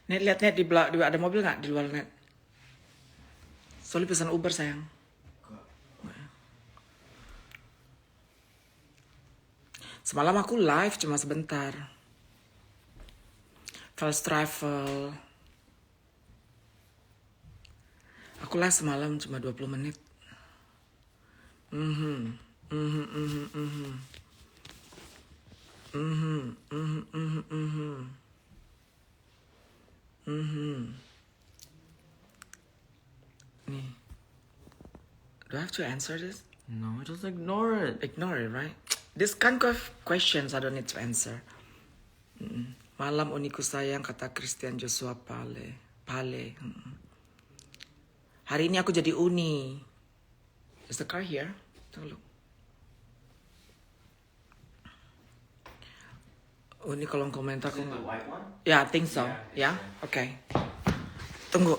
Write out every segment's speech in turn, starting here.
Net, lihat Net, di ada mobil nggak di luar Net? Soalnya pesan Uber sayang. Semalam aku live cuma sebentar. Fast travel. Aku live semalam cuma 20 menit. Nih. Do I have to answer this? No, just ignore it. Ignore it, right? This kind of questions I don't need to answer. Malam uniku sayang, kata Christian Joshua Pale. Hari ini aku jadi uni. Is the car here? Tunggu. Uni kolom komentar kok nggak? Ya, I think so. Ya, oke. Tunggu,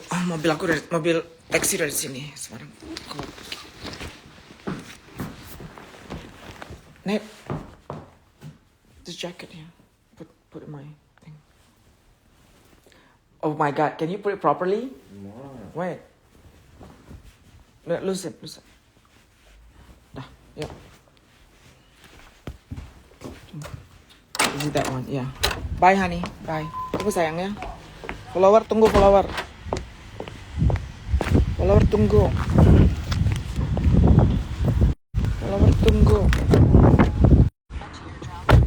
mobil taksi dari sini. Sekarang aku mau pergi. Nate, this jacket here. Put in my thing. Oh my God, can you put it properly? No. Wait. Lose it. Dah, yuk. Is it that one? Yeah. Bye honey, bye. Tunggu sayangnya. Follower, tunggu follower. Follower tunggu.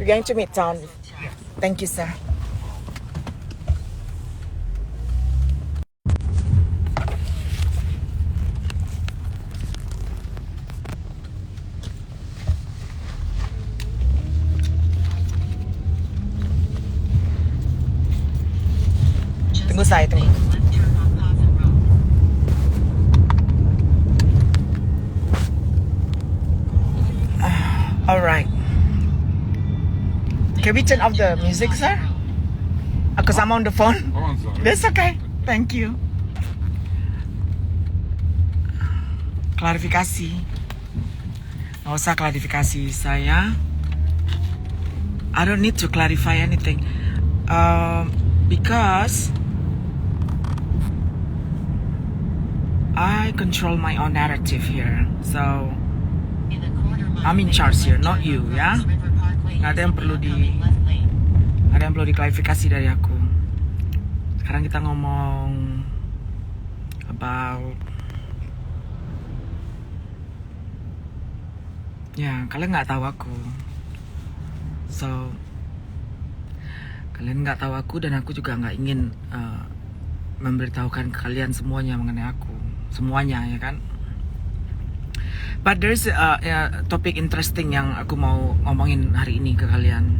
We're going to Midtown. Thank you, sir. Tunggu saya, tunggu. Alright. Can we turn off the music, sir? Because I'm on the phone. Oh, I'm sorry. That's okay. Thank you. Klarifikasi. Nggak usah klarifikasi saya. I don't need to clarify anything. Because I control my own narrative here. So I'm in charge here, not you, ya. Nggak ada yang perlu diklarifikasi dari aku. Sekarang kita ngomong about ya, kalian nggak tahu aku. So kalian nggak tahu aku dan aku juga nggak ingin memberitahukan ke kalian semuanya mengenai aku, semuanya ya kan. But there's topik interesting yang aku mau ngomongin hari ini ke kalian.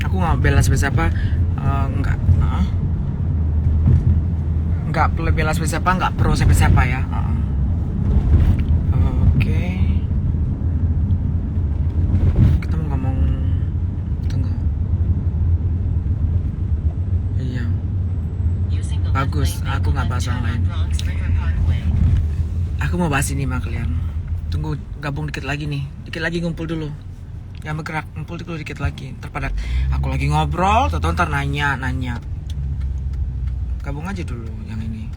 Aku nggak bela siapa, nggak bela siapa, nggak pro siapa ya. Oke. Kita mau ngomong, tunggu. Iya. Bagus, aku nggak bahas orang lain. Aku mau bahas ini sama kalian. Tunggu, gabung dikit lagi nih. Dikit lagi ngumpul dulu. Jangan bergerak, ngumpul dulu dikit lagi. Terpada aku lagi ngobrol, ntar nanya. Gabung aja dulu yang ini.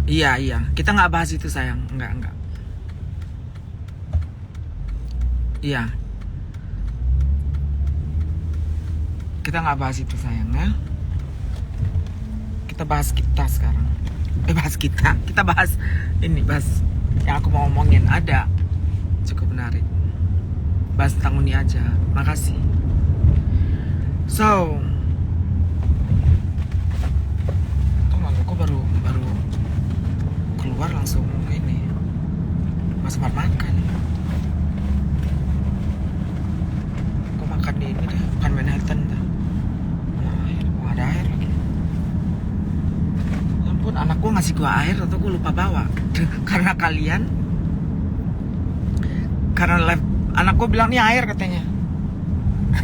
Iya. Kita nggak bahas itu sayang. Enggak. Iya. Kita nggak bahas itu sayang ya. Kita bahas kita sekarang. Kita bahas ini, bahas yang aku mau ngomongin. Ada cukup menarik. Bahas tentang Uni aja. Makasih. So, kok baru keluar langsung ini. Sempat makan. Kok makan di ini dah, makan Manhattan dah. Ada air lagi. Ya ampun, anak gue ngasih gue air atau gue lupa bawa. Karena anak gue bilang nih air katanya.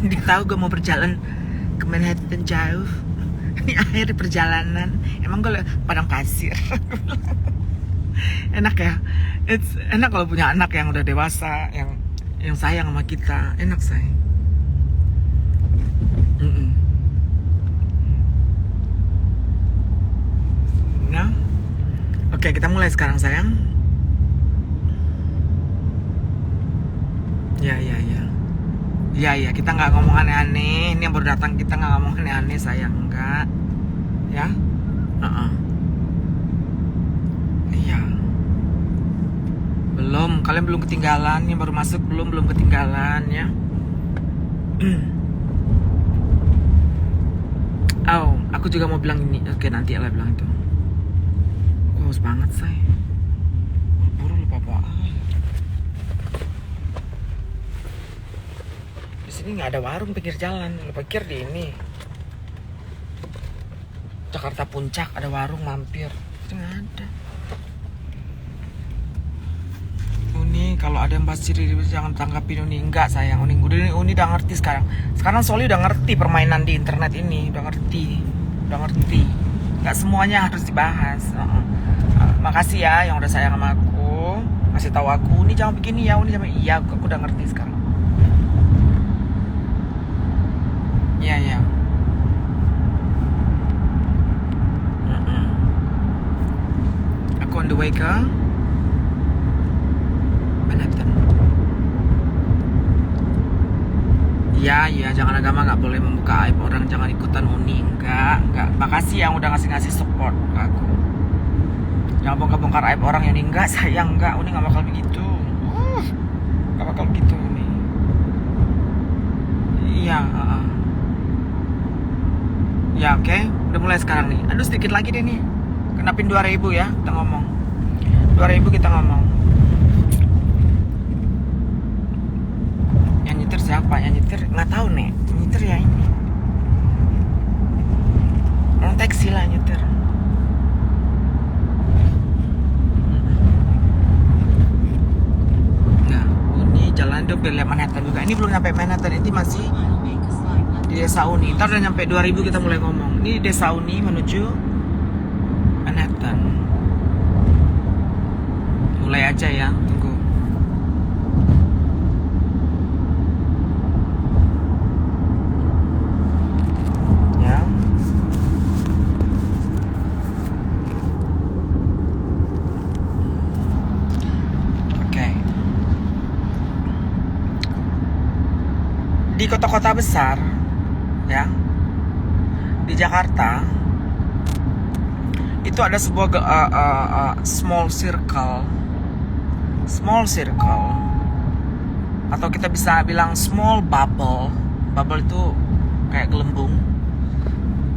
Dia tahu gue mau berjalan ke Manhattan jauh. Ini air di perjalanan. Emang gue padang pasir. Enak ya. Enak kalau punya anak yang udah dewasa, yang yang sayang sama kita. Enak say. Nah, oke, kita mulai sekarang sayang. Ya, kita nggak ngomong aneh-aneh. Ini yang baru datang, kita nggak ngomong aneh-aneh sayang, enggak. Ya, iya. Belum, kalian belum ketinggalan. Yang baru masuk belum ketinggalan ya. Oh, aku juga mau bilang ini. Oke, nanti lah bilang itu. Haus banget say. Buru-buru lupa bawa air. Di sini nggak ada warung pinggir jalan. Lu pikir di ini Jakarta Puncak ada warung mampir? Itu nggak ada. Uni, kalau ada yang bahas ciri jangan tanggapin Uni. Enggak sayang, Uni udah ngerti sekarang. Sekarang Soli udah ngerti permainan di internet ini. Udah ngerti. Nggak semuanya harus dibahas. Makasih ya yang udah sayang sama aku, ngasih tahu aku, Uni jangan begini ya, Uni jangan. Iya, aku udah ngerti sekarang. Iya. Aku on the way ke Manhattan. Iya, jangan agama nggak boleh membuka aib orang, jangan ikutan Uni. Enggak. Makasih yang udah ngasih support ke aku. Jangan bongkar aib orang yang enggak sayang, enggak. Uni nggak bakal begitu. Nggak bakal begitu Uni. Iya. Ya oke. Udah mulai sekarang nih. Aduh sedikit lagi deh nih. Kenapin 2.000 ya kita ngomong. 2.000 kita ngomong. Yang nyetir siapa? Yang nyetir nggak tahu nih. Yang nyetir ya ini. Orang taksi lah nyetir. Nah, ini jalan itu biar lihat Manhattan juga. Ini belum nyampe Manhattan, ini masih di Desa Uni. Ntar udah nyampe 2.000 kita mulai ngomong. Ini Desa Uni menuju Manhattan. Mulai aja ya, tunggu. Ya. Oke. Di kota-kota besar ya, di Jakarta itu ada sebuah small circle atau kita bisa bilang small bubble itu kayak gelembung.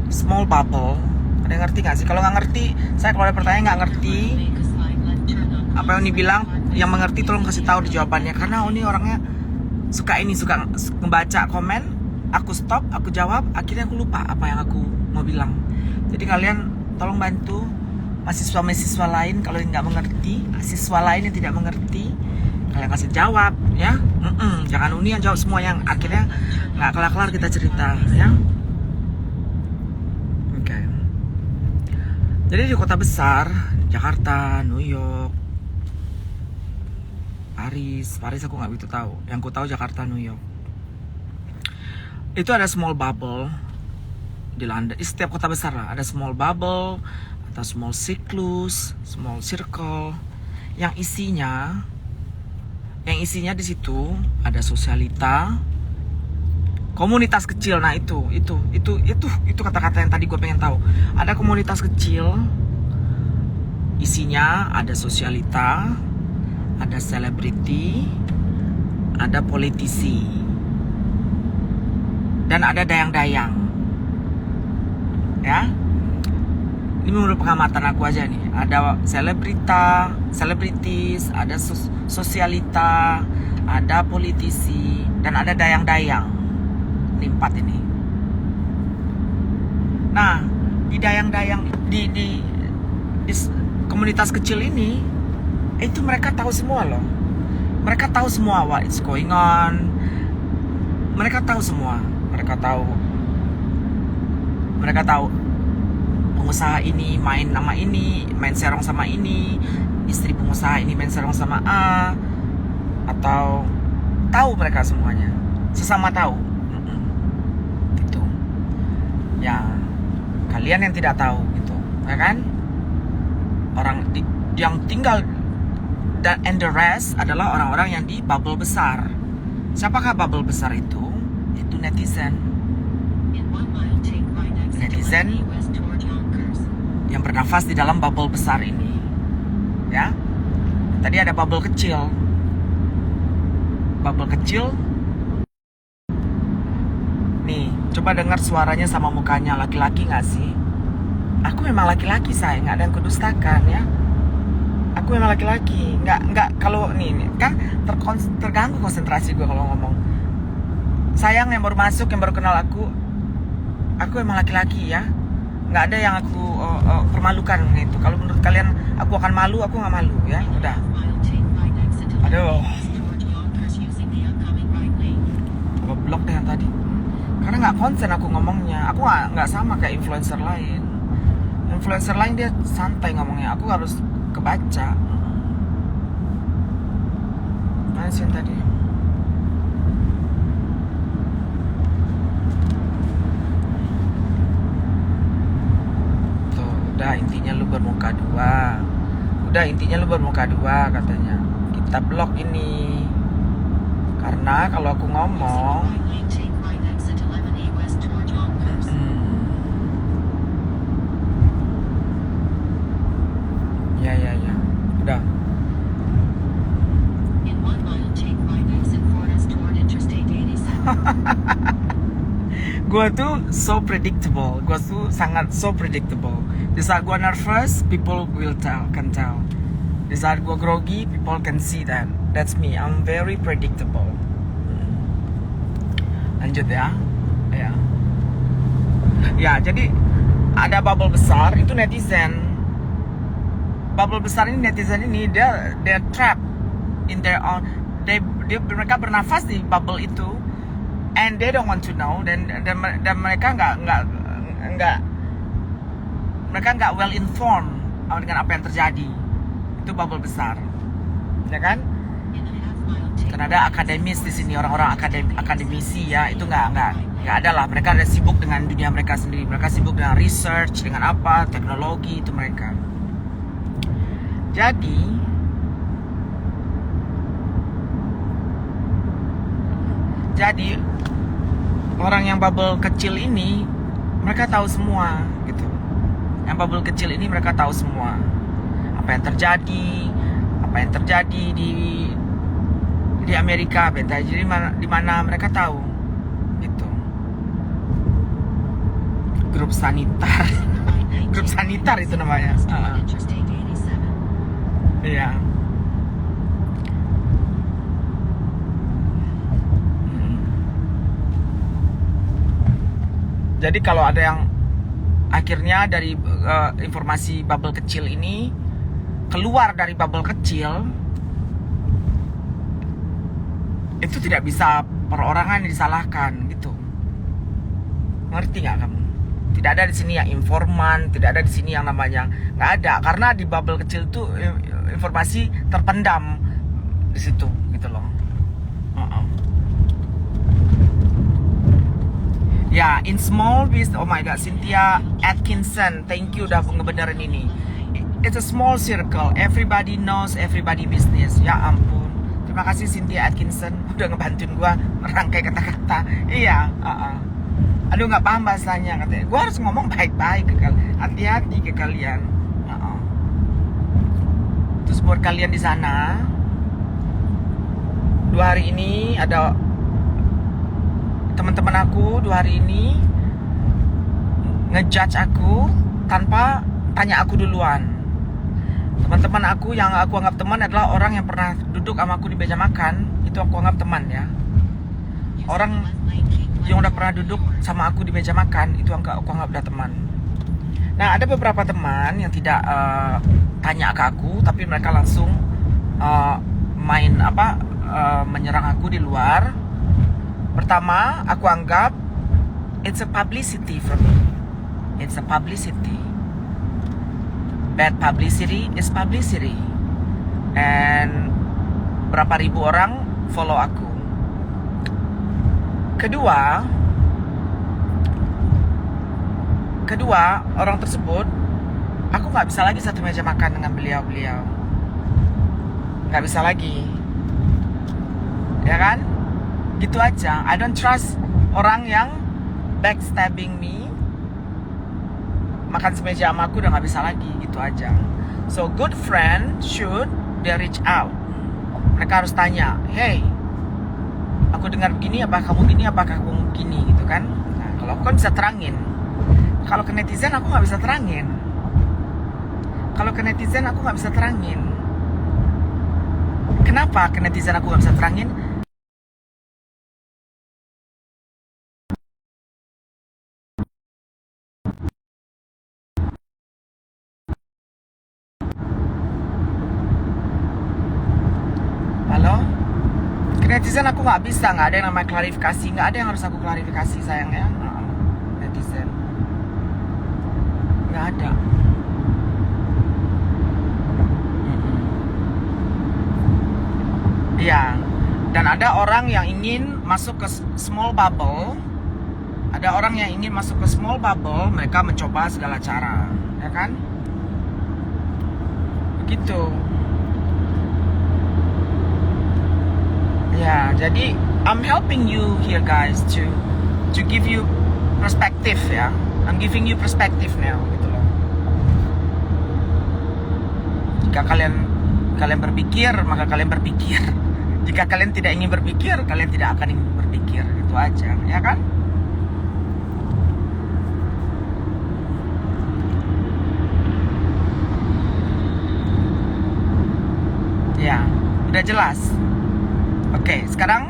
Small bubble, ada yang ngerti nggak sih? Kalau nggak ngerti, saya kalau ada pertanyaan nggak ngerti apa yang Uni bilang, yang mengerti tolong kasih tahu di jawabannya, karena Uni orangnya suka ngebaca komen. Aku stop, aku jawab, akhirnya aku lupa apa yang aku mau bilang. Jadi kalian tolong bantu mahasiswa lain kalau nggak mengerti, siswa lain yang tidak mengerti, kalian kasih jawab ya. Jangan Uni yang jawab semua, yang akhirnya nggak kelar-kelar kita cerita ya. Oke. Jadi di kota besar, Jakarta, New York, Paris aku nggak begitu tahu. Yang ku tahu Jakarta, New York. Itu ada small bubble di London. Di setiap kota besar lah ada small bubble atau small circle yang isinya di situ ada sosialita, komunitas kecil. Nah itu kata-kata yang tadi gue pengen tahu. Ada komunitas kecil, isinya ada sosialita, ada selebriti, ada politisi, dan ada dayang-dayang. Ya. Ini menurut pengamatan aku aja nih. Ada selebritis, ada sosialita, ada politisi, dan ada dayang-dayang. Ini 4 ini. Nah, di dayang-dayang di komunitas kecil ini, itu mereka tahu semua loh. Mereka tahu semua what is going on. Mereka tahu semua. Mereka tahu pengusaha ini main nama ini, main serong sama ini, istri pengusaha ini main serong sama A, atau tahu mereka semuanya, sesama tahu. Gitu. Ya, kalian yang tidak tahu gitu, ya kan? Yang tinggal and the rest adalah orang-orang yang di bubble besar. Siapakah bubble besar itu? Itu netizen. Netizen yang bernafas di dalam bubble besar ini. Ya. Tadi ada bubble kecil. Bubble kecil. Nih, coba dengar suaranya sama mukanya. Laki-laki gak sih? Aku memang laki-laki, saya nggak ada yang kudustakan ya. Aku memang laki-laki, nggak kalau nih kan terganggu konsentrasi gue kalau ngomong. Sayang yang baru masuk, yang baru kenal aku memang laki-laki ya. Nggak ada yang aku permalukan gitu. Kalau menurut kalian aku akan malu, aku nggak malu ya. Udah. Aduh. Gue blok deh yang tadi. Karena nggak konsen aku ngomongnya. Aku nggak sama kayak influencer lain. Influencer lain dia santai ngomongnya. Aku harus kebaca. Mana sih yang tadi? Tuh, udah intinya lu bermuka dua. Udah intinya lu bermuka dua katanya. Kita blok ini. Karena kalau aku ngomong ya. Udah. Gue tuh so predictable. Gue tuh sangat so predictable. Di saat gue nervous, people can tell. Di saat gue grogi, people can see that. That's me. I'm very predictable. Lanjut ya. Ya, jadi ada bubble besar itu netizen. Bubble besar ini netizen ini dia trapped in their own. Mereka bernafas di bubble itu, and they don't want to know. Dan mereka nggak well informed dengan apa yang terjadi. Itu bubble besar, ya kan? Karena ada akademis di sini, orang-orang akademisi ya, itu nggak ada lah. Mereka ada sibuk dengan dunia mereka sendiri. Mereka sibuk dengan research, dengan apa, teknologi itu mereka. Jadi orang yang bubble kecil ini mereka tahu semua gitu. Yang bubble kecil ini mereka tahu semua apa yang terjadi di Amerika, apa yang terjadi di mana mereka tahu gitu. Grup sanitar itu namanya. Iya. Jadi kalau ada yang akhirnya dari informasi bubble kecil ini keluar dari bubble kecil, itu tidak bisa perorangan disalahkan gitu. Ngerti nggak kamu? Tidak ada di sini yang informan, tidak ada di sini yang namanya, nggak ada, karena di bubble kecil itu informasi terpendam di situ gitu loh. Ya, in small business. Oh my god, Cynthia Atkinson, thank you udah ngebenerin ini. It's a small circle, everybody knows everybody business. Ya ampun, terima kasih Cynthia Atkinson udah ngebantuin gua merangkai kata-kata. Iya, aduh nggak paham bahasanya katanya. Gua harus ngomong baik-baik ke kalian, hati-hati ke kalian. Terus buat kalian di sana, 2 hari ini ada teman-teman aku 2 hari ini ngejudge aku tanpa tanya aku duluan. Teman-teman aku yang aku anggap teman adalah orang yang pernah duduk sama aku di meja makan. Itu aku anggap teman ya. Orang yang udah pernah duduk sama aku di meja makan, itu aku anggap udah teman. Nah, ada beberapa teman yang tidak tanya ke aku, tapi mereka langsung menyerang aku di luar. Pertama, aku anggap it's a publicity for me. It's a publicity. Bad publicity is publicity. And berapa ribu orang follow aku. Kedua, orang tersebut, aku nggak bisa lagi satu meja makan dengan beliau. Nggak bisa lagi. Ya kan? Gitu aja. I don't trust orang yang backstabbing me. Makan semeja sama aku udah nggak bisa lagi. Gitu aja. So, good friend should they reach out. Mereka harus tanya, hey, aku dengar begini, apa kamu gini, apakah kamu gini, gitu kan? Nah, kalau aku kan bisa terangin. Kalau ke netizen aku nggak bisa terangin. Kenapa ke netizen aku nggak bisa terangin? Halo? Ke netizen aku nggak bisa, nggak ada yang namanya klarifikasi, nggak ada yang harus aku klarifikasi sayang ya. Netizen nggak ada. Iya. Dan ada orang yang ingin masuk ke small bubble. Ada orang yang ingin masuk ke small bubble, mereka mencoba segala cara, ya kan? Begitu. Ya, jadi I'm helping you here guys to give you perspective ya. I'm giving you perspective now gitu loh. Jika kalian berpikir, maka kalian berpikir. Jika kalian tidak ingin berpikir, kalian tidak akan ingin berpikir. Itu aja, ya kan? Ya, udah jelas. Oke, sekarang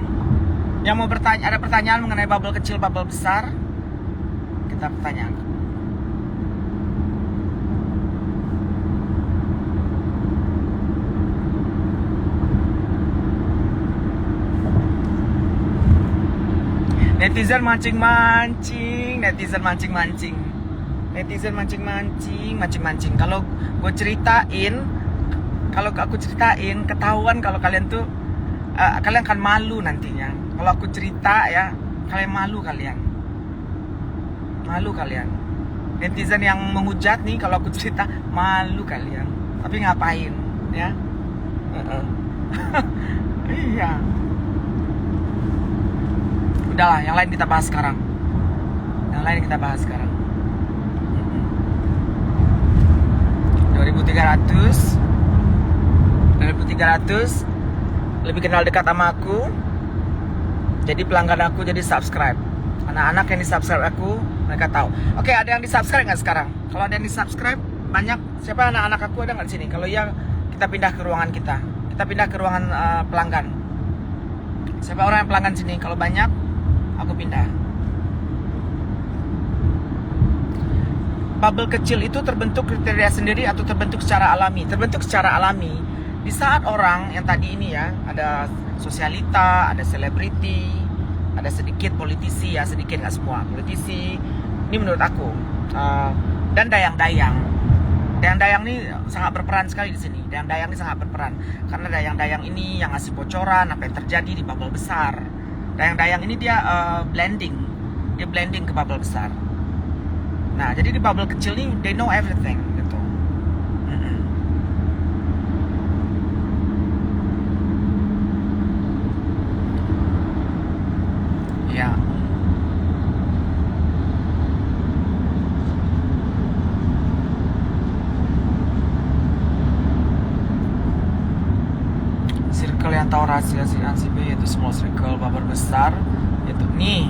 yang mau bertanya, ada pertanyaan mengenai bubble kecil, bubble besar? Kita pertanyakan. Netizen mancing. Kalau aku ceritain, ketahuan kalau kalian tuh kalian akan malu nantinya. Kalau aku cerita ya, kalian malu kalian. Netizen yang menghujat nih, kalau aku cerita malu kalian. Tapi ngapain, ya? Iya. Udahlah, yang lain kita bahas sekarang. 2300 lebih kenal dekat sama aku. Jadi pelanggan aku jadi subscribe. Anak-anak yang di subscribe aku, mereka tahu. Oke, ada yang di subscribe nggak sekarang? Kalau ada yang di subscribe banyak. Siapa anak-anak aku, ada nggak di sini? Kalau iya, kita pindah ke ruangan kita. Kita pindah ke ruangan pelanggan. Siapa orang yang pelanggan sini? Kalau banyak, aku pindah. Bubble kecil itu terbentuk kriteria sendiri atau terbentuk secara alami? Terbentuk secara alami. Di saat orang yang tadi ini ya, ada sosialita, ada selebriti, ada sedikit politisi ya, sedikit nggak semua politisi. Ini menurut aku. Dan dayang-dayang. Dayang-dayang ini sangat berperan sekali di sini. Dayang-dayang ini sangat berperan karena dayang-dayang ini yang ngasih bocoran apa yang terjadi di bubble besar. Dayang-dayang ini dia blending ke bubble besar. Nah, jadi di bubble kecil ini they know everything gitu. Ya. Circle yang tahu rahasia si A si B yaitu small circle, bubble besar itu nih.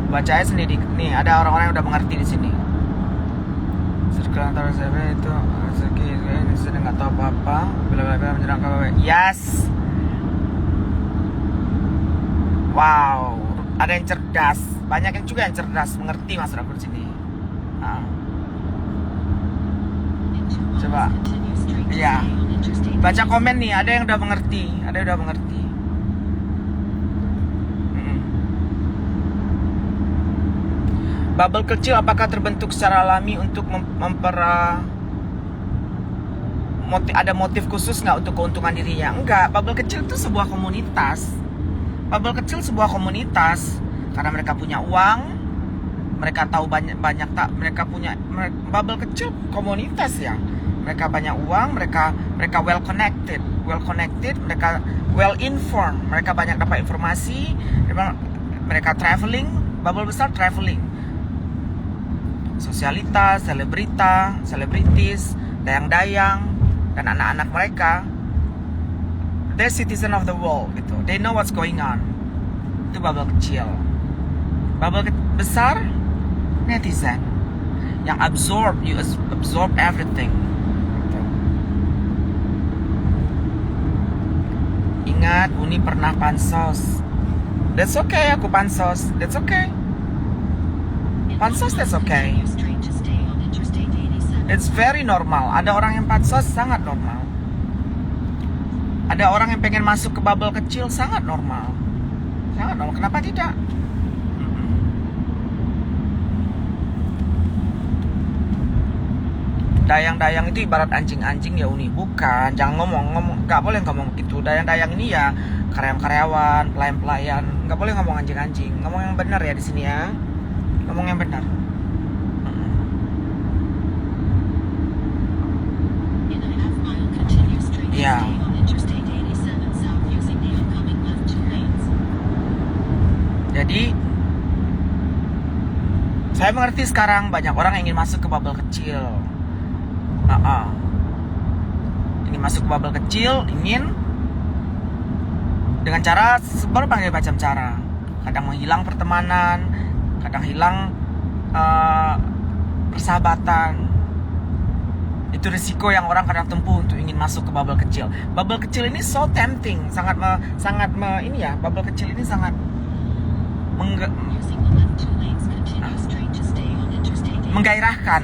Baca aja sendiri nih, ada orang-orang yang udah mengerti di sini. Circle yang tahu rahasia B itu ini sudah nggak tahu apa-apa. Bila menyerang KBW. Yes. Wow, ada yang cerdas. Banyak yang juga yang cerdas, mengerti maksud aku di sini. Nah. Coba. Iya. Baca komen nih, ada yang udah mengerti, Bubble kecil apakah terbentuk secara alami untuk ada motif khusus nggak untuk keuntungan dirinya? Enggak, bubble kecil itu sebuah komunitas. karena mereka punya uang, mereka tahu banyak tak, mereka punya bubble kecil komunitas ya. Mereka banyak uang, mereka well connected, mereka well informed, mereka banyak dapat informasi, mereka traveling, bubble besar traveling, sosialitas, selebritis, dayang-dayang, dan anak-anak mereka, they're citizen of the world gitu, they know what's going on. Itu bubble kecil. Bubble besar, netizen yang absorb everything. Ingat, Uni pernah pansos. That's okay, aku pansos. That's okay. Pansos, that's okay. It's very normal. Ada orang yang pansos, sangat normal. Ada orang yang pengen masuk ke bubble kecil, sangat normal. Sangat normal, kenapa tidak? Dayang-dayang itu ibarat anjing-anjing ya Uni. Bukan, jangan ngomong, gak boleh ngomong gitu. Dayang-dayang ini ya karyawan-karyawan, pelayan-pelayan. Gak boleh ngomong anjing-anjing. Ngomong yang benar ya di sini ya. Ngomong yang benar. Ya. Jadi saya mengerti sekarang banyak orang yang ingin masuk ke bubble kecil. Ingin masuk ke bubble kecil, ingin dengan cara berbagai macam cara. Kadang menghilang pertemanan, kadang hilang persahabatan. Itu risiko yang orang kadang tempuh untuk ingin masuk ke bubble kecil. Bubble kecil ini so tempting, ini ya, bubble kecil ini sangat menggairahkan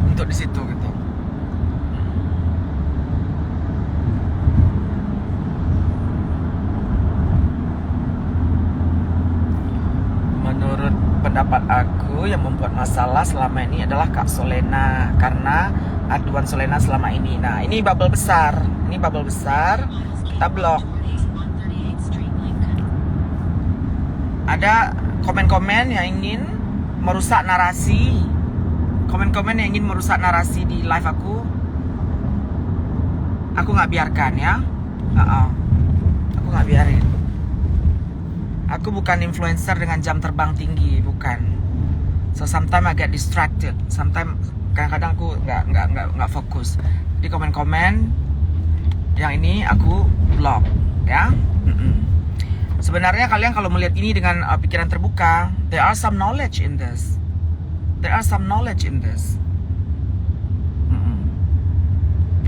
untuk di situ gitu. Menurut pendapat aku yang membuat masalah selama ini adalah Kak Solena, karena aduan Solena selama ini. Nah, ini bubble besar. Ini bubble besar. Kita blok. Ada komen-komen yang ingin merusak narasi. Komen-komen yang ingin merusak narasi di live aku nggak biarkan ya. Aku nggak biarin. Aku bukan influencer dengan jam terbang tinggi, bukan. So sometimes I get distracted. Sometimes kadang-kadang aku nggak fokus. Di komen-komen yang ini aku block ya. Sebenarnya kalian kalau melihat ini dengan pikiran terbuka, there are some knowledge in this.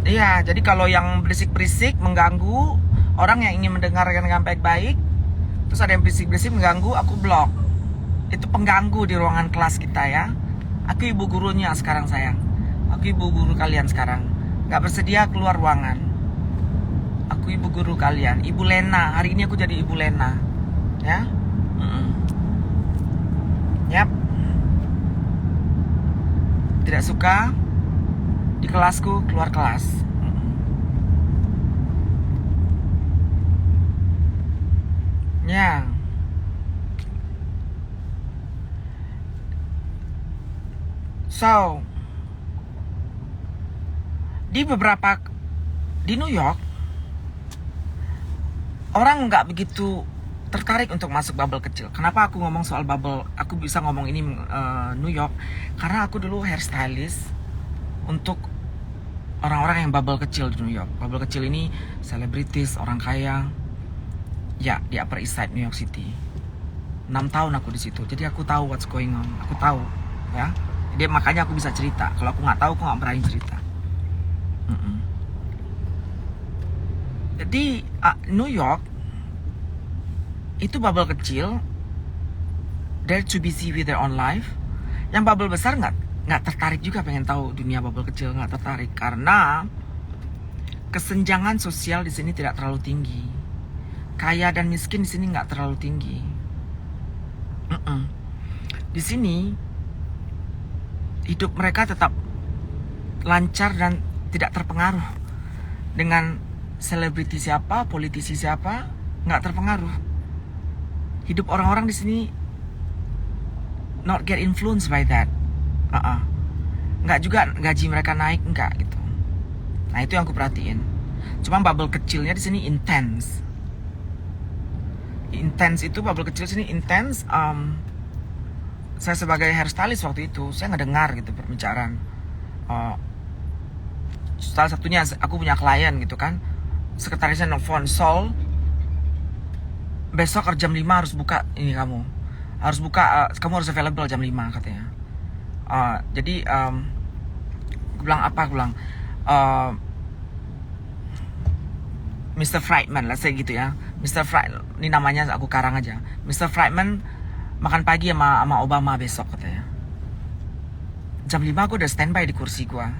Iya, jadi kalau yang berisik-berisik mengganggu orang yang ingin mendengarkan dengan baik-baik, terus ada yang berisik-berisik mengganggu, aku blok. Itu pengganggu di ruangan kelas kita ya. Aku ibu gurunya sekarang sayang. Aku ibu guru kalian sekarang. Gak bersedia keluar ruangan. Aku ibu guru kalian, Ibu Lena. Hari ini aku jadi Ibu Lena. Ya. Yap. Tidak suka di kelasku, keluar kelas. Ya. So, di New York, orang nggak begitu tertarik untuk masuk bubble kecil. Kenapa aku ngomong soal bubble? Aku bisa ngomong ini New York karena aku dulu hairstylist untuk orang-orang yang bubble kecil di New York. Bubble kecil ini selebritis, orang kaya. Ya, di Upper East Side New York City. 6 tahun aku di situ. Jadi aku tahu what's going on. Aku tahu, ya. Jadi makanya aku bisa cerita. Kalau aku nggak tahu, aku nggak berani cerita. Jadi New York itu bubble kecil, they're too busy with their own life. Yang bubble besar nggak tertarik juga pengen tahu dunia bubble kecil, nggak tertarik karena kesenjangan sosial di sini tidak terlalu tinggi. Kaya dan miskin di sini nggak terlalu tinggi. Di sini hidup mereka tetap lancar dan tidak terpengaruh dengan selebriti siapa, politisi siapa, nggak terpengaruh. Hidup orang-orang di sini not get influenced by that. Nggak juga gaji mereka naik, enggak gitu. Nah itu yang aku perhatiin. Cuma bubble kecilnya di sini intense. Intense itu bubble kecil sini intense. Saya sebagai hairstylist waktu itu saya ngedengar gitu pembicaraan. Salah satunya aku punya klien gitu kan. Sekretarisnya nelfon, Sol, besok jam 5 harus buka ini kamu. Harus buka, kamu harus available jam 5 katanya. Jadi aku bilang apa? Aku bilang Mr. Friedman lah saya gitu ya. Mr. Friedman, ini namanya aku karang aja. Mr. Friedman makan pagi sama Obama besok katanya. Jam 5 aku udah standby di kursi gua.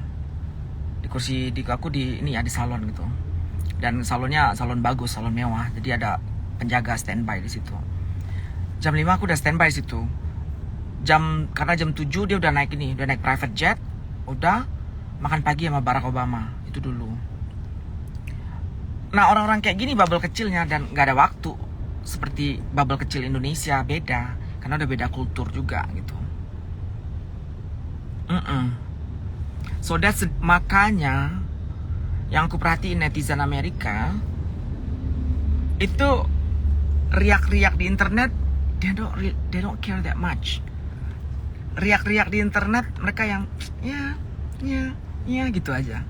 Di kursi aku di ini ya di salon gitu. Dan salonnya salon bagus, salon mewah. Jadi ada penjaga standby di situ. Jam 5 aku udah standby di situ. Karena jam 7 dia udah naik ini, udah naik private jet, udah makan pagi sama Barack Obama. Itu dulu. Nah orang-orang kayak gini bubble kecilnya dan gak ada waktu seperti bubble kecil Indonesia, beda karena udah beda kultur juga gitu. So that's makanya yang aku perhatiin netizen Amerika itu riak-riak di internet, they don't care that much. Riak-riak di internet mereka yang ya gitu aja.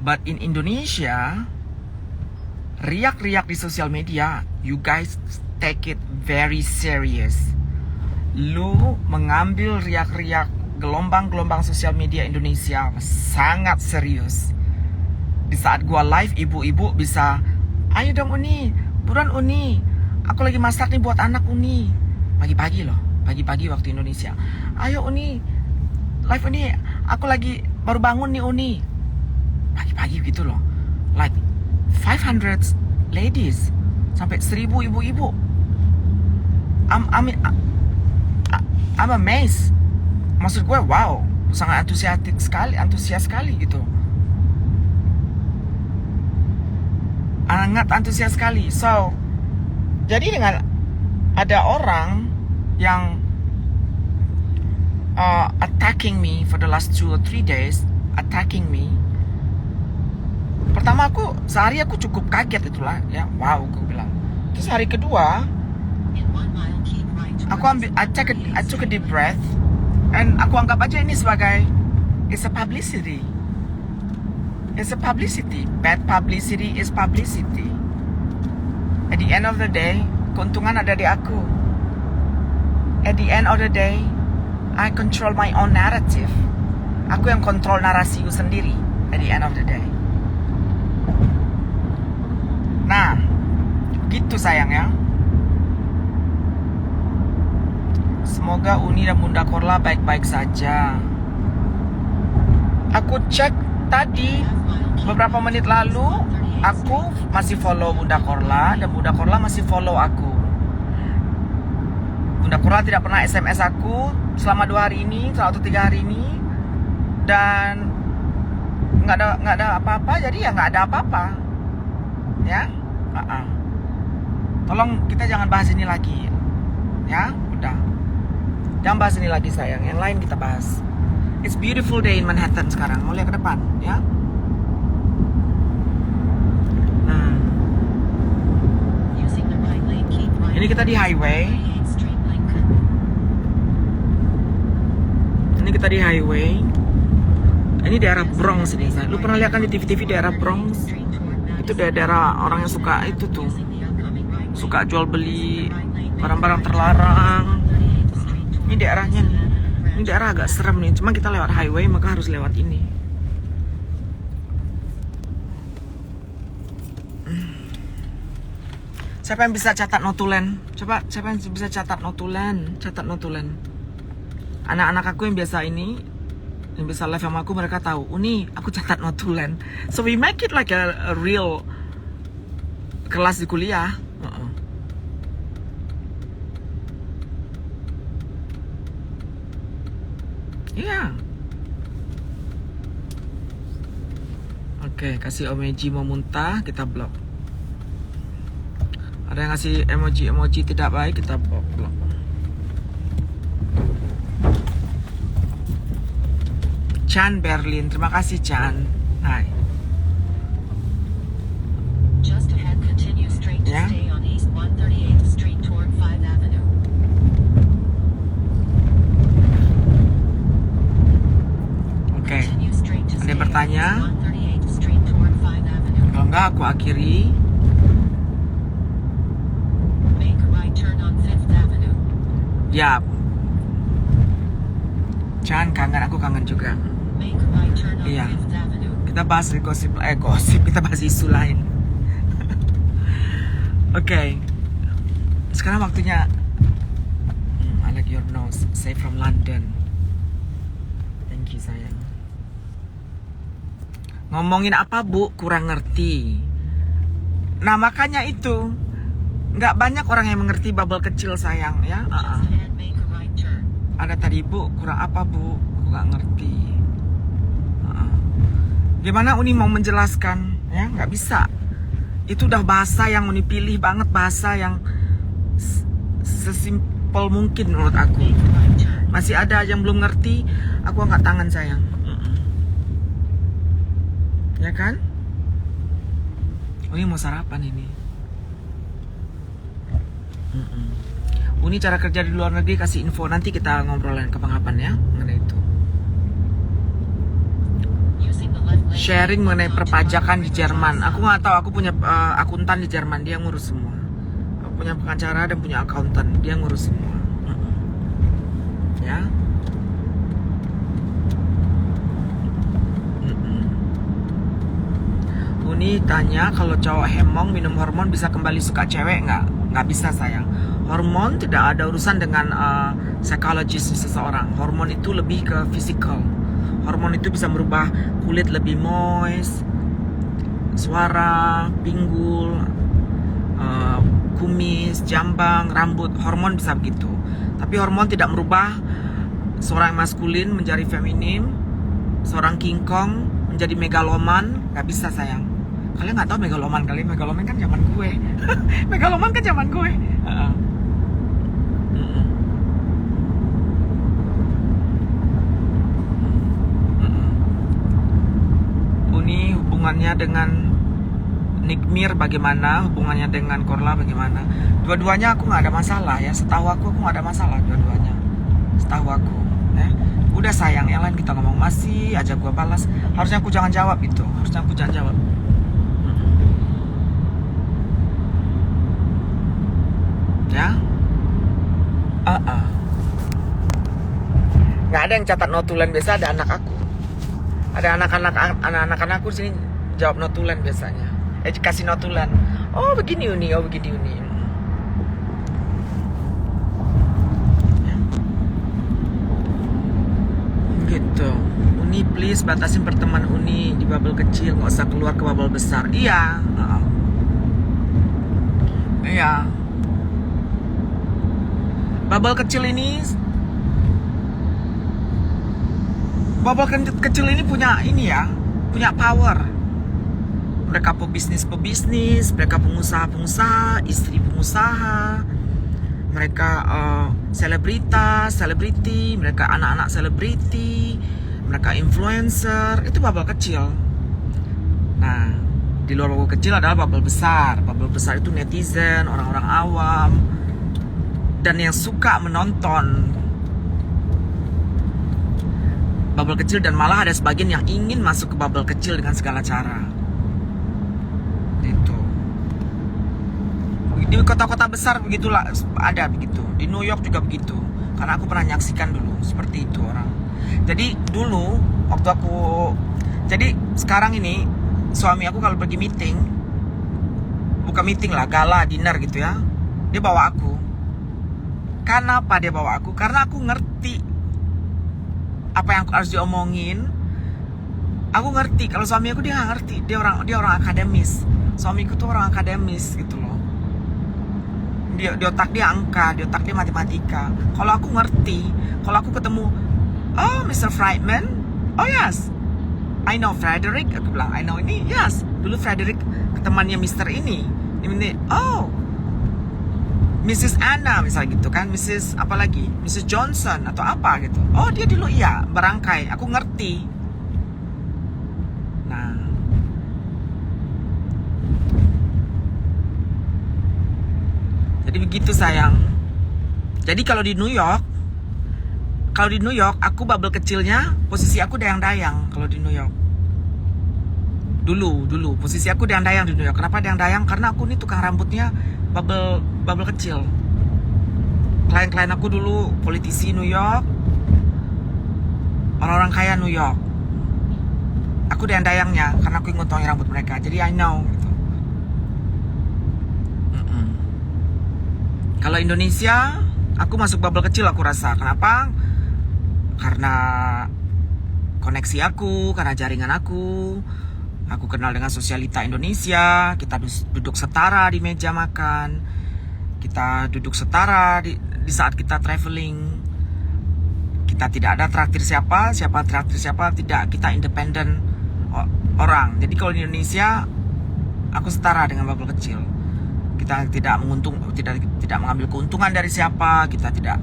But in Indonesia, riak-riak di sosial media, you guys take it very serious. Lu mengambil riak-riak gelombang-gelombang sosial media Indonesia sangat serius. Di saat gua live, ibu-ibu bisa, ayo dong Uni, buruan Uni, aku lagi masak nih buat anak Uni. Pagi-pagi loh, pagi-pagi waktu Indonesia. Ayo Uni, live Uni, aku lagi baru bangun nih Uni. Pagi-pagi gitu loh, like 500 ladies sampai 1000 ibu-ibu. I'm amazed. Maksud gue wow, sangat antusias sekali gitu. Sangat antusias sekali. So, jadi dengan ada orang yang attacking me for the last 2 or 3 days, attacking me. Pertama sehari aku cukup kaget itulah ya, wow aku bilang. Terus hari kedua aku I took a deep breath and aku anggap aja ini sebagai it's a publicity. It's a publicity. Bad publicity is publicity. At the end of the day, keuntungan ada di aku. At the end of the day, I control my own narrative. Aku yang kontrol narasiku sendiri at the end of the day. Nah, gitu sayang ya. Semoga Uni dan Bunda Korla baik-baik saja. Aku cek tadi beberapa menit lalu, aku masih follow Bunda Korla dan Bunda Korla masih follow aku. Bunda Korla tidak pernah SMS aku selama 2 hari ini, atau 3 hari ini, dan nggak ada apa-apa, jadi ya nggak ada apa-apa, ya. Tolong kita jangan bahas ini lagi, ya, udah, jangan bahas ini lagi sayang. Yang lain kita bahas. It's beautiful day in Manhattan sekarang. Mau lihat ke depan, ya. Ini kita di highway. Ini daerah Bronx ini. Lu pernah lihat kan di TV-TV daerah Bronx? Itu daerah orang yang suka itu tuh, suka jual beli barang-barang terlarang. Ini daerahnya nih. Ini daerah agak serem nih. Cuma kita lewat highway maka harus lewat ini. Siapa yang bisa catat notulen? Coba siapa yang bisa catat notulen? Catat notulen. Anak-anak aku yang biasa ini, yang bisa live sama aku, mereka tahu, Uni, aku catat notulen. So we make it like a real kelas di kuliah. Iya. Oke, kasih emoji mau muntah, kita blok. Ada yang ngasih emoji tidak baik, kita blok. Chan Berlin, terima kasih Chan. Hai. Just ahead, continue straight to Yeah. stay on East 138th Street toward 5 Avenue. Oke. Continue straight to Ada stay yang bertanya? on East 138th Street toward 5 Avenue. Kalau enggak aku akhiri. Make a right turn on 5th Avenue. Ya. Chan kangen, aku kangen juga. Make a right turn on Iya. 5th Avenue. Kita bahas gosip, kita bahas isu lain. Oke. Sekarang waktunya I like your nose, say from London. Thank you sayang. Ngomongin apa Bu? Kurang ngerti. Nah makanya itu nggak banyak orang yang mengerti bubble kecil sayang ya. Just ahead, make a right turn. Ada tadi Bu, kurang apa Bu? Aku nggak ngerti. Gimana Uni mau menjelaskan? Ya nggak bisa. Itu udah bahasa yang Uni pilih banget, bahasa yang sesimpel mungkin menurut aku. Make a right turn. Masih ada yang belum ngerti, aku angkat tangan sayang. Ya kan? Uni mau sarapan ini. Uni cara kerja di luar negeri kasih info, nanti kita ngobrolin kapan-kapan ya mengenai itu. Using the left lane. Sharing mengenai onto perpajakan di River Jerman. Drive Aku nggak tahu, aku punya akuntan di Jerman, dia ngurus semua. Aku punya pengacara dan punya akuntan, dia ngurus semua. Ya. Uni tanya kalau cowok hemong minum hormon bisa kembali suka cewek nggak? Nggak bisa sayang. Hormon tidak ada urusan dengan psikologis seseorang. Hormon itu lebih ke physical. Hormon itu bisa merubah kulit lebih moist, suara, pinggul, kumis, jambang, rambut. Hormon bisa begitu. Tapi hormon tidak merubah seorang maskulin menjadi feminim, seorang kingkong menjadi megaloman. Nggak bisa sayang. Kalian nggak tahu megaloman kali? Megaloman kan zaman gue. Megaloman kan zaman gue. Uni hubungannya dengan Nikmir bagaimana? Hubungannya dengan Korla bagaimana? Dua-duanya aku nggak ada masalah ya. Setahu aku nggak ada masalah dua-duanya. Setahu aku. Ya. Udah sayang, yang lain kita ngomong masih aja gua balas. Harusnya aku jangan jawab itu. Harusnya aku jangan jawab. Ya. Nggak ada yang catat notulen, biasa ada anak aku. Ada anak-anak aku di sini jawab notulen biasanya. Kasih notulen. Oh begini Uni, oh begini Uni. Ya. Gitu. Uni please batasin pertemuan Uni di bubble kecil, nggak usah keluar ke bubble besar. Iya. Iya. Bubble kecil ini punya ini ya, punya power. Mereka pebisnis, mereka pengusaha, istri pengusaha, mereka selebriti, mereka anak-anak selebriti, mereka influencer. Itu bubble kecil. Nah, di luar bubble kecil adalah bubble besar. Bubble besar itu netizen, orang-orang awam, dan yang suka menonton bubble kecil, dan malah ada sebagian yang ingin masuk ke bubble kecil dengan segala cara. Itu di kota-kota besar begitulah, ada begitu. Di New York juga begitu. Karena aku pernah nyaksikan dulu seperti itu orang. Jadi dulu waktu jadi sekarang ini suami aku kalau pergi meeting, bukan meeting lah, gala, dinner gitu ya, dia bawa aku. Kenapa dia bawa aku? Karena aku ngerti apa yang harus diomongin. Aku ngerti. Kalau suami aku dia nggak ngerti. Dia orang akademis. Suamiku tuh orang akademis gitu loh. Di otak dia angka, di otak dia matematika. Kalau aku ngerti. Kalau aku ketemu, oh Mr. Friedman, oh yes, I know Frederick. Aku bilang I know ini, yes. Dulu Frederick temannya Mr. ini. Ini, oh Mrs. Anna misalnya gitu kan, Mrs. apa lagi, Mrs. Johnson atau apa gitu. Oh dia dulu iya, berangkai. Aku ngerti. Jadi begitu sayang. Jadi kalau di New York, aku bubble kecilnya, posisi aku dayang-dayang kalau di New York. Dulu posisi aku dayang-dayang di New York. Kenapa dayang-dayang? Karena aku nih tukang rambutnya bubble kecil. Klien-klien aku dulu politisi New York, orang-orang kaya New York. Aku dayang-dayangnya karena aku ngontongin rambut mereka. Jadi I know gitu. Kalau Indonesia, aku masuk bubble kecil aku rasa. Kenapa? Karena koneksi aku, karena jaringan aku. Aku kenal dengan sosialita Indonesia. Kita duduk setara di meja makan. Kita duduk setara di saat kita traveling. Kita tidak ada traktir siapa traktir siapa, tidak. Kita independen orang. Jadi kalau di Indonesia, aku setara dengan bubble kecil. Kita tidak mengambil keuntungan dari siapa, kita tidak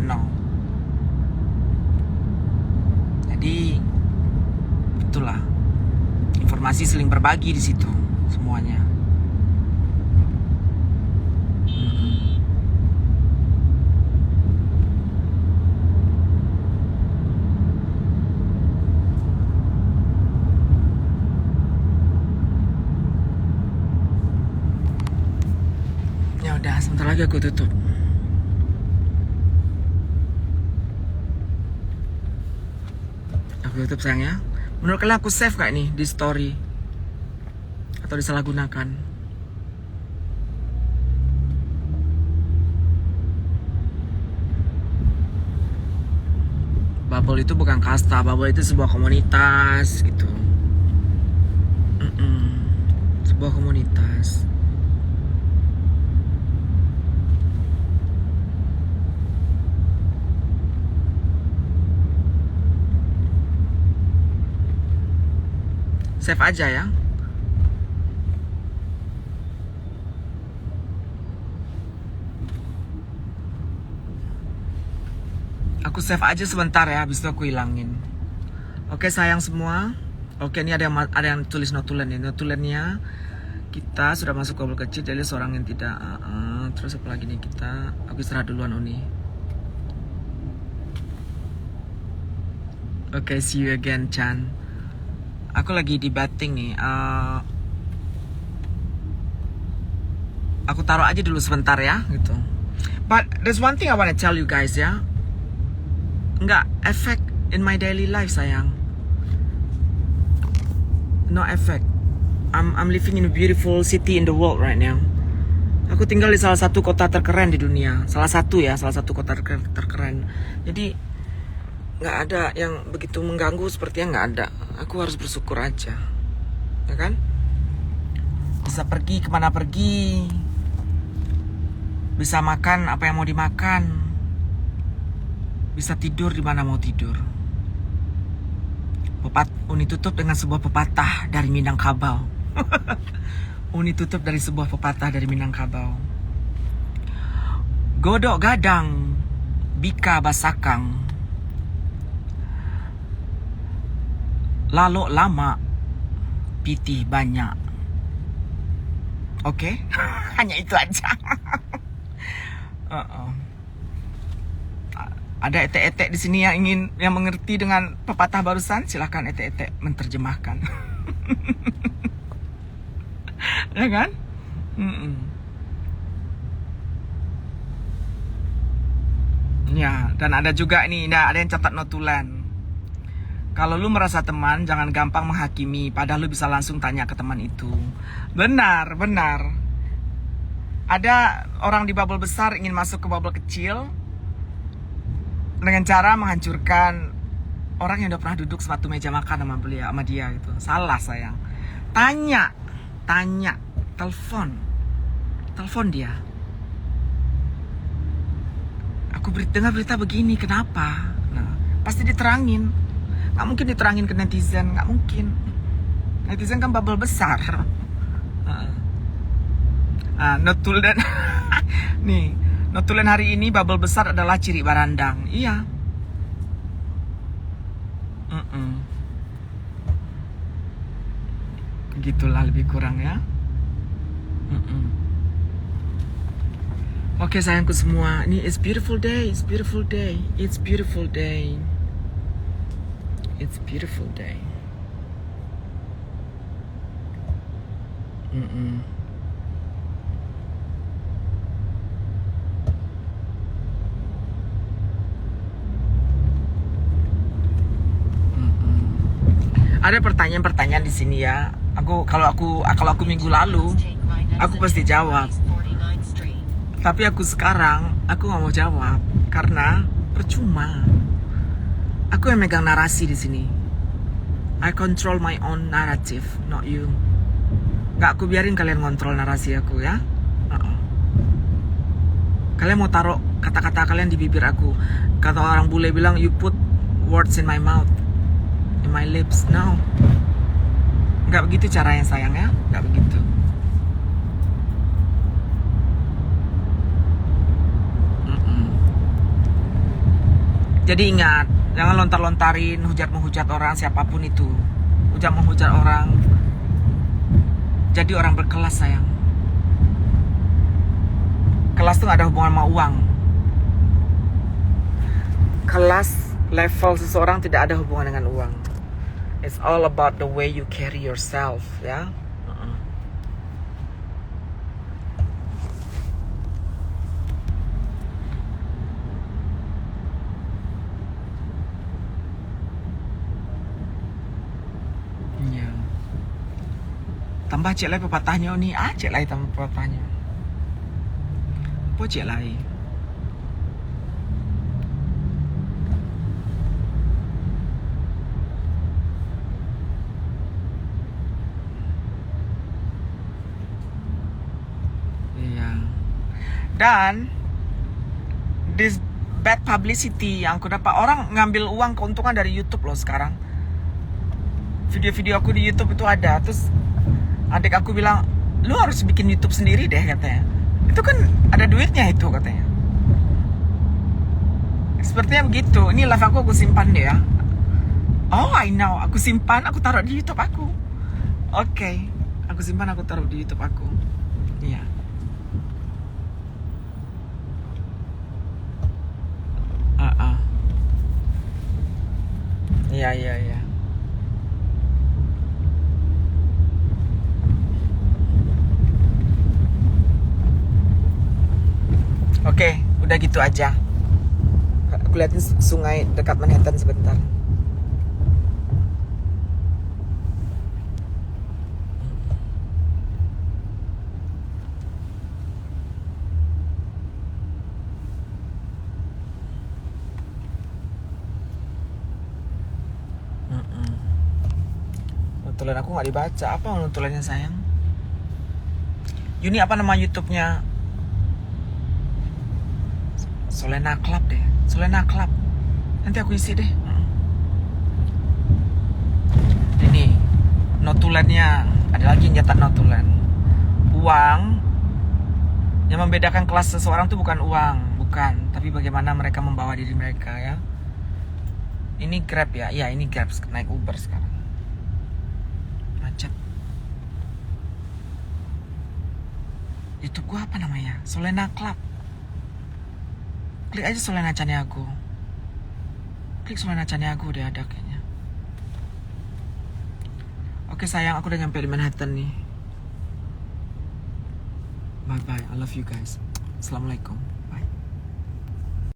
Jadi itulah, informasi saling berbagi di situ semuanya. Ya udah, sebentar lagi aku tutup. Aku tutup sayang ya. Menurut kalian aku save gak nih di story? Atau disalahgunakan? Bubble itu bukan kasta, bubble itu sebuah komunitas gitu. Sebuah komunitas. Save aja ya. Aku save aja sebentar ya, habis itu aku hilangin. Oke sayang semua. Oke, ini ada yang tulis notulen ya. Notulennya kita sudah masuk bubble kecil, jadi seorang yang tidak terus apa lagi nih kita. Aku istirahat duluan Uni. Oke, see you again Chan. Aku lagi di batting nih. Aku taruh aja dulu sebentar ya, gitu. But there's one thing I wanna tell you guys ya. Nggak effect in my daily life sayang. No effect. I'm living in a beautiful city in the world right now. Aku tinggal di salah satu kota terkeren di dunia. Salah satu kota terkeren. Jadi nggak ada yang begitu mengganggu, sepertinya nggak ada. Aku harus bersyukur aja, ya kan? Bisa pergi kemana pergi, bisa makan apa yang mau dimakan, bisa tidur di mana mau tidur. Uni tutup dengan sebuah pepatah dari Minangkabau. Uni tutup dari sebuah pepatah dari Minangkabau. Godok gadang, bika basakang. Lalu lama, pitih banyak. Oke? Hanya itu aja. Ada etek-etek di sini yang mengerti dengan pepatah barusan, silahkan etek-etek menerjemahkan. Ya kan? Ya, dan ada juga ini, ada yang catat notulen. Kalau lu merasa teman, jangan gampang menghakimi, padahal lu bisa langsung tanya ke teman itu. Benar. Ada orang di bubble besar ingin masuk ke bubble kecil dengan cara menghancurkan orang yang udah pernah duduk satu meja makan sama dia gitu. Salah sayang. Tanya, telepon dia. Aku dengar berita begini, kenapa? Nah, pasti diterangin. Gak mungkin diterangin ke netizen, gak mungkin. Netizen kan bubble besar. Notulen nih, notulen hari ini bubble besar adalah ciri barandang. Iya. Begitulah lebih kurang ya. Oke sayangku semua, ini it's beautiful day, it's beautiful day, it's beautiful day, it's beautiful day. Mm-mm. Ada pertanyaan-pertanyaan di sini ya. Kalau aku minggu lalu, Take right aku exit pasti to jawab. East 49th Street. Tapi aku sekarang, aku nggak mau jawab karena percuma. Aku yang megang narasi di sini. I control my own narrative, not you. Nggak aku biarin kalian kontrol narasi aku ya. Kalian mau taruh kata-kata kalian di bibir aku. Kata orang bule bilang, you put words in my mouth, in my lips. No, nggak begitu caranya sayang ya, nggak begitu. Jadi ingat, jangan lontar-lontarin, hujat-menghujat orang siapapun itu. Hujat-menghujat orang. Jadi orang berkelas sayang. Kelas tuh gak ada hubungan sama uang. Kelas, level seseorang tidak ada hubungan dengan uang. It's all about the way you carry yourself, ya. Ya. Tambah cek lai pepatahnya ni, cek lai tambah pepatahnya. Apa cek lai? Iya. Dan this bad publicity yang aku dapat, orang ngambil uang keuntungan dari YouTube loh sekarang. Video-video aku di YouTube itu ada. Terus adik aku bilang, lu harus bikin YouTube sendiri deh katanya. Itu kan ada duitnya itu katanya. Sepertinya begitu. Ini live aku simpan deh ya. Oh I know, aku simpan, aku taruh di YouTube aku. Oke, aku simpan, aku taruh di YouTube aku. Iya. Iya. Oke, udah gitu aja. Aku liatin sungai dekat Manhattan sebentar. Notulen aku nggak dibaca. Apa notulennya sayang? Yuni, apa nama YouTube-nya? Solena Club deh. Solena Club. Nanti aku isi deh. Ini notulennya. Ada lagi yang nyetak notulen. Uang yang membedakan kelas seseorang tuh bukan uang, bukan, tapi bagaimana mereka membawa diri mereka ya. Ini Grab ya. Iya, ini Grab, naik Uber sekarang. Macet. YouTube gua apa namanya? Solena Club. Klik aja Solena Chaniago. Klik Solena Chaniago, udah ada kayaknya. Oke sayang, aku udah nyampe di Manhattan nih. Bye bye, I love you guys. Assalamualaikum.